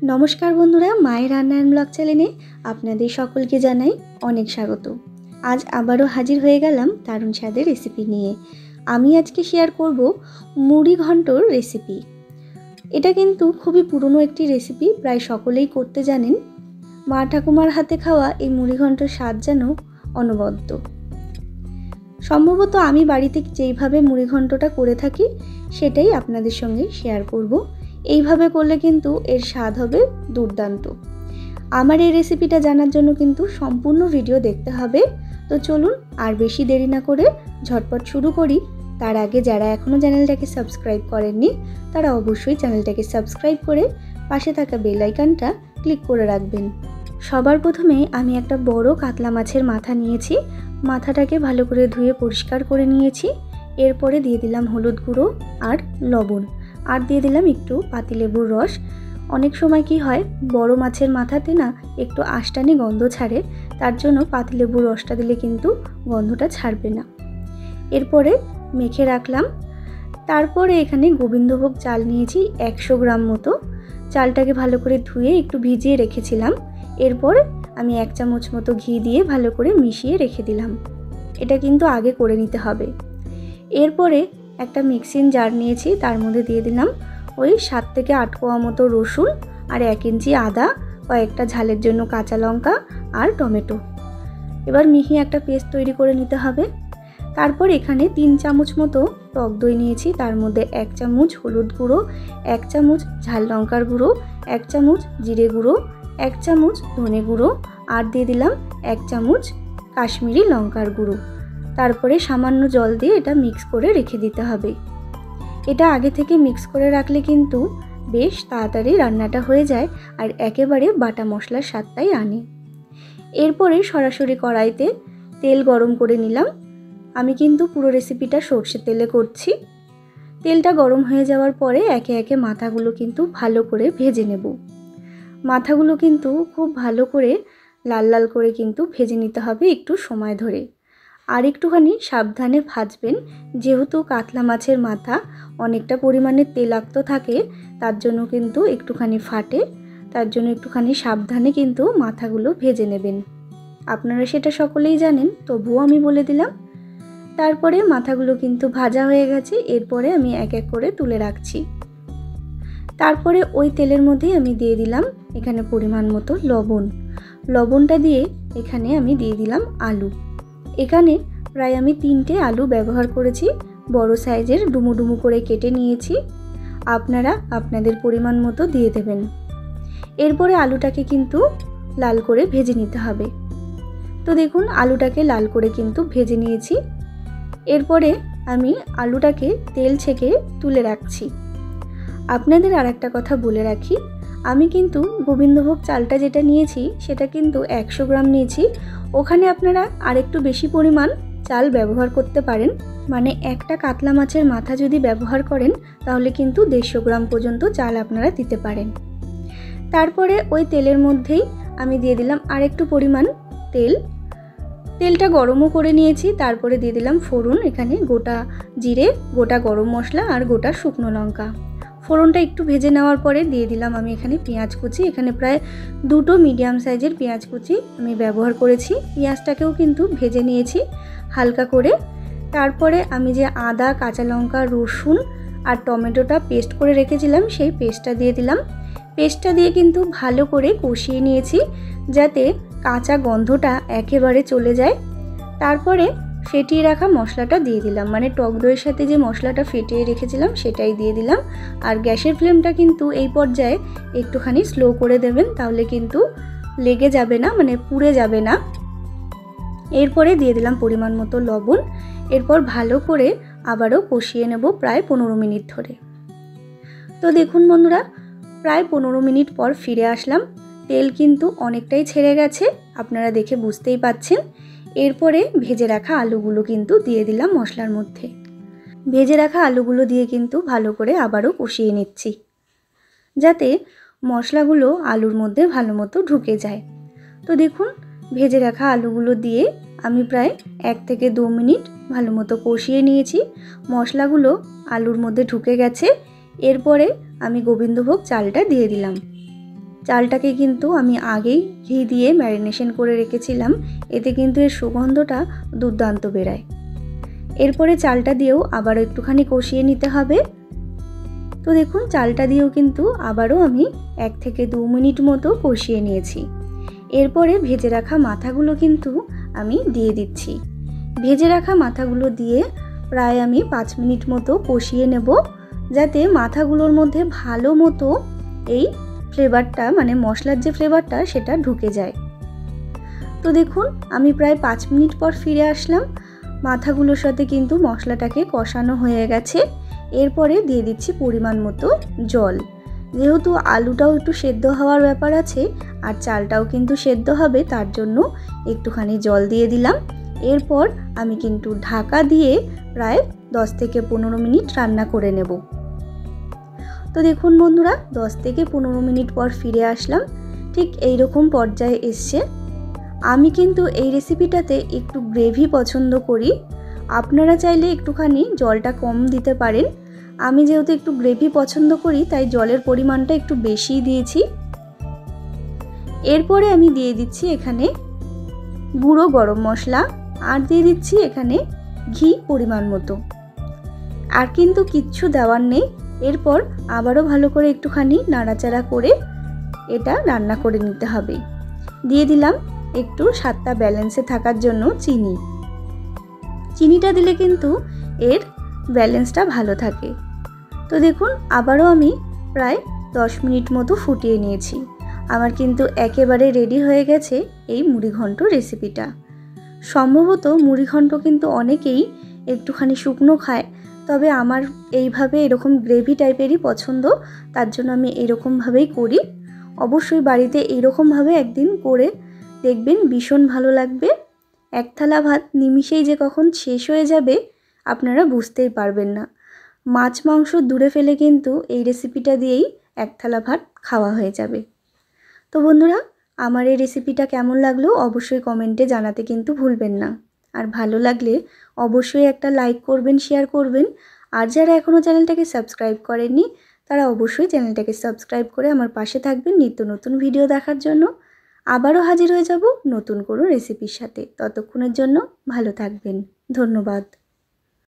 नमस्कार बंधुरा माয়ের রান্নার ব্লগ চ্যানেলে আপনাদের সকলকে জানাই অনেক স্বাগত। আজ আবারও হাজির হয়ে গেলাম দারুণ স্বাদের রেসিপি নিয়ে। আমি আজকে শেয়ার করব মুড়ি ঘন্টর রেসিপি। এটা কিন্তু খুবই পুরনো একটি রেসিপি, প্রায় সকলেই করতে জানেন। মা ঠাকুমার হাতে খাওয়া এই মুড়ি ঘন্টর স্বাদ যেন অনবদ্য। সম্ভবত আমি বাড়িতে যেইভাবে মুড়ি ঘন্টটা করে থাকি সেটাই আপনাদের সঙ্গে শেয়ার করব। এইভাবে করলে কিন্তু এর স্বাদ হবে দুর্দান্ত। আমার এই রেসিপিটা জানার জন্য কিন্তু সম্পূর্ণ ভিডিও দেখতে হবে। তো চলুন আর বেশি দেরি না করে ঝটপট শুরু করি। তার আগে যারা এখনও চ্যানেলটাকে সাবস্ক্রাইব করেননি তারা অবশ্যই চ্যানেলটাকে সাবস্ক্রাইব করে পাশে থাকা বেল আইকনটা ক্লিক করে রাখবেন। সবার প্রথমে আমি একটা বড় কাতলা মাছের মাথা নিয়েছি। মাথাটাকে ভালো করে ধুয়ে পরিষ্কার করে নিয়েছি। এরপরে দিয়ে দিলাম হলুদ গুঁড়ো আর লবণ, আর দিয়ে দিলাম একটু পাতিলেবুর রস। অনেক সময় কি হয়, বড় মাছের মাথাতে না একটু আষ্টানি গন্ধ ছাড়ে, তার জন্য পাতিলেবুর রসটা দিলে কিন্তু গন্ধটা ছাড়বে না। এরপরে মেখে রাখলাম। তারপরে এখানে গোবিন্দভোগ চাল নিয়েছি 100 গ্রাম মতো। চালটাকে ভালো করে ধুয়ে একটু ভিজিয়ে রেখেছিলাম। এরপর আমি 1 চামচ মতো ঘি দিয়ে ভালো করে মিশিয়ে রেখে দিলাম। এটা কিন্তু আগে করে নিতে হবে। এরপরে একটা মিক্সিং জার নিয়েছি, তার মধ্যে দিয়ে দিলাম ওই 7 থেকে 8 কোয়া মতো রসুন আর 1 ইঞ্চি আদা, কয়েকটা ঝালের জন্য কাঁচা লঙ্কা আর টমেটো। এবার মিহি একটা পেস্ট তৈরি করে নিতে হবে। তারপর এখানে 3 চামচ মতো টক দই নিয়েছি, তার মধ্যে 1 চামচ হলুদ গুঁড়ো, 1 চামচ ঝাল লঙ্কার গুঁড়ো, 1 চামচ জিরে গুঁড়ো, 1 চামচ ধনে গুঁড়ো আর দিয়ে দিলাম 1 চামচ কাশ্মীরি লঙ্কার গুঁড়ো। তারপরে সামান্য জল দিয়ে এটা মিক্স করে রেখে দিতে হবে। এটা আগে থেকে মিক্স করে রাখলে কিন্তু বেশ তাড়াতাড়ি রান্নাটা হয়ে যায় আর একেবারে বাটা মশলার স্বাদটাই আনে। এরপরে সরাসরি কড়াইতে তেল গরম করে নিলাম। আমি কিন্তু পুরো রেসিপিটা সর্ষের তেলে করছি। তেলটা গরম হয়ে যাওয়ার পরে একে একে মাথাগুলো কিন্তু ভালো করে ভেজে নেব। মাথাগুলো কিন্তু খুব ভালো করে লাল লাল করে কিন্তু ভেজে নিতে হবে একটু সময় ধরে। আর একটুখানি সাবধানে ভাজবেন, যেহেতু কাতলা মাছের মাথা অনেকটা পরিমাণে তেলাক্ত থাকে, তার জন্য কিন্তু একটুখানি ফাটে। তার জন্য একটুখানি সাবধানে কিন্তু মাথাগুলো ভেজে নেবেন। আপনারা সেটা সকলেই জানেন, তবুও আমি বলে দিলাম। তারপরে মাথাগুলো কিন্তু ভাজা হয়ে গেছে। এরপরে আমি এক এক করে তুলে রাখছি। তারপরে ওই তেলের মধ্যেই আমি দিয়ে দিলাম এখানে পরিমাণ মতো লবণ। লবণটা দিয়ে এখানে আমি দিয়ে দিলাম আলু। এখানে প্রায় আমি 3টে আলু ব্যবহার করেছি, বড় সাইজের ডুমু ডুমু করে কেটে নিয়েছি। আপনারা আপনাদের পরিমাণ মতো দিয়ে দেবেন। এরপরে আলুটাকে কিন্তু লাল করে ভেজে নিতে হবে। তো দেখুন আলুটাকে লাল করে কিন্তু ভেজে নিয়েছি। এরপরে আমি আলুটাকে তেল ছেঁকে তুলে রাখছি। আপনাদের আর একটা কথা বলে রাখি, আমি কিন্তু গোবিন্দভোগ চালটা যেটা নিয়েছি সেটা কিন্তু 100 গ্রাম নিয়েছি। ওখানে আপনারা আরেকটু বেশি পরিমাণ চাল ব্যবহার করতে পারেন। মানে একটা কাতলা মাছের মাথা যদি ব্যবহার করেন তাহলে কিন্তু 150 গ্রাম পর্যন্ত চাল আপনারা দিতে পারেন। তারপরে ওই তেলের মধ্যেই আমি দিয়ে দিলাম আরেকটু পরিমাণ তেল। তেলটা গরমও করে নিয়েছি। তারপরে দিয়ে দিলাম ফোড়ন, এখানে গোটা জিরে, গোটা গরম মশলা আর গোটা শুকনো লঙ্কা। ফোড়নটা একটু ভেজে নেওয়ার পরে দিয়ে দিলাম আমি এখানে পেঁয়াজ কুচি। এখানে প্রায় 2টো মিডিয়াম সাইজের পেঁয়াজ কুচি আমি ব্যবহার করেছি। পেঁয়াজটাকেও কিন্তু ভেজে নিয়েছি হালকা করে। তারপরে আমি যে আদা, কাঁচা লঙ্কা, রসুন আর টমেটোটা পেস্ট করে রেখেছিলাম সেই পেস্টটা দিয়ে দিলাম। পেস্টটা দিয়ে কিন্তু ভালো করে কষিয়ে নিয়েছি যাতে কাঁচা গন্ধটা একেবারে চলে যায়। তারপরে ফেটিয়ে রাখা মশলাটা দিয়ে দিলাম, মানে টক দইয়ের সাথে যে মশলাটা ফেটিয়ে রেখেছিলাম সেটাই দিয়ে দিলাম। আর গ্যাসের ফ্লেমটা কিন্তু এই পর্যায়ে একটুখানি স্লো করে দেবেন, তাহলে কিন্তু লেগে যাবে না, মানে পুড়ে যাবে না। এরপরে দিয়ে দিলাম পরিমাণ মতো লবণ। এরপর ভালো করে আবারও কষিয়ে নেব প্রায় 15 মিনিট ধরে। তো দেখুন বন্ধুরা, প্রায় 15 মিনিট পর ফিরে আসলাম। তেল কিন্তু অনেকটাই ছেড়ে গেছে, আপনারা দেখে বুঝতেই পাচ্ছেন। এরপরে ভেজে রাখা আলুগুলো কিন্তু দিয়ে দিলাম মশলার মধ্যে। ভেজে রাখা আলুগুলো দিয়ে কিন্তু ভালো করে আবারও কষিয়ে নিচ্ছি যাতে মশলাগুলো আলুর মধ্যে ভালো মতো ঢুকে যায়। তো দেখুন ভেজে রাখা আলুগুলো দিয়ে আমি প্রায় 1 থেকে 2 মিনিট ভালো মতো কষিয়ে নিয়েছি। মশলাগুলো আলুর মধ্যে ঢুকে গেছে। এরপরে আমি গোবিন্দভোগ চালটা দিয়ে দিলাম। চালটাকে কিন্তু আমি আগেই ঘি দিয়ে ম্যারিনেশন করে রেখেছিলাম, এতে কিন্তু এর সুগন্ধটা দুর্দান্ত বেরায়। এরপরে চালটা দিয়েও আবারও একটুখানি কষিয়ে নিতে হবে। তো দেখুন চালটা দিয়েও কিন্তু আবারও আমি 1 থেকে 2 মিনিট মতো কষিয়ে নিয়েছি। এরপরে ভেজে রাখা মাথাগুলো কিন্তু আমি দিয়ে দিচ্ছি। ভেজে রাখা মাথাগুলো দিয়ে প্রায় আমি 5 মিনিট মতো কষিয়ে নেব, যাতে মাথাগুলোর মধ্যে ভালো মতো এই ফ্লেভারটা মানে মশলার যে ফ্লেভারটা সেটা ঢুকে যায়। তো দেখুন আমি প্রায় 5 মিনিট পর ফিরে আসলাম। মাথাগুলোর সাথে কিন্তু মশলাটাকে কষানো হয়ে গেছে। এরপরে দিয়ে দিচ্ছি পরিমাণ মতো জল। যেহেতু আলুটাও একটু সেদ্ধ হওয়ার ব্যাপার আছে আর চালটাও কিন্তু সেদ্ধ হবে, তার জন্য একটুখানি জল দিয়ে দিলাম। এরপর আমি কিন্তু ঢাকা দিয়ে প্রায় 10 থেকে 15 মিনিট রান্না করে নেব। তো দেখুন বন্ধুরা 10 থেকে 15 মিনিট পর ফিরে আসলাম। ঠিক এই রকম পর্যায়ে এসছে। আমি কিন্তু এই রেসিপিটাতে একটু গ্রেভি পছন্দ করি, আপনারা চাইলে একটুখানি জলটা কম দিতে পারেন। আমি যেহেতু একটু গ্রেভি পছন্দ করি তাই জলের পরিমাণটা একটু বেশিই দিয়েছি। এরপরে আমি দিয়ে দিচ্ছি এখানে গুঁড়ো গরম মশলা আর দিয়ে দিচ্ছি এখানে ঘি পরিমাণ মতো। আর কিন্তু কিচ্ছু দেওয়ার নেই। এরপর আবারও ভালো করে একটুখানি নাড়াচাড়া করে এটা রান্না করে নিতে হবে। দিয়ে দিলাম একটু স্বাদটা ব্যালেন্সে থাকার জন্য চিনি। চিনিটা দিলে কিন্তু এর ব্যালেন্সটা ভালো থাকে। তো দেখুন আবারও আমি প্রায় 10 মিনিট মতো ফুটিয়ে নিয়েছি। আমার কিন্তু একেবারে রেডি হয়ে গেছে এই মুড়িঘণ্ট রেসিপিটা। সম্ভবত মুড়িঘণ্ট কিন্তু অনেকেই একটুখানি শুকনো খায়, তবে আমার এইভাবে এরকম গ্রেভি টাইপেরই পছন্দ, তার জন্য আমি এরকমভাবেই করি। অবশ্যই বাড়িতে এইরকমভাবে একদিন করে দেখবেন, ভীষণ ভালো লাগবে। এক থালা ভাত নিমিষেই যে কখন শেষ হয়ে যাবে আপনারা বুঝতেই পারবেন না। মাছ মাংস দূরে ফেলে কিন্তু এই রেসিপিটা দিয়েই এক থালা ভাত খাওয়া হয়ে যাবে। তো বন্ধুরা আমার এই রেসিপিটা কেমন লাগলো অবশ্যই কমেন্টে জানাতে কিন্তু ভুলবেন না। আর ভালো লাগলে অবশ্যই একটা লাইক করবেন, শেয়ার করবেন। আর যারা এখনও চ্যানেলটাকে সাবস্ক্রাইব করেননি তারা অবশ্যই চ্যানেলটাকে সাবস্ক্রাইব করে আমার পাশে থাকবেন নিত্য নতুন ভিডিও দেখার জন্য। আবারও হাজির হয়ে যাব নতুন কোনো রেসিপির সাথে। ততক্ষণের জন্য ভালো থাকবেন। ধন্যবাদ।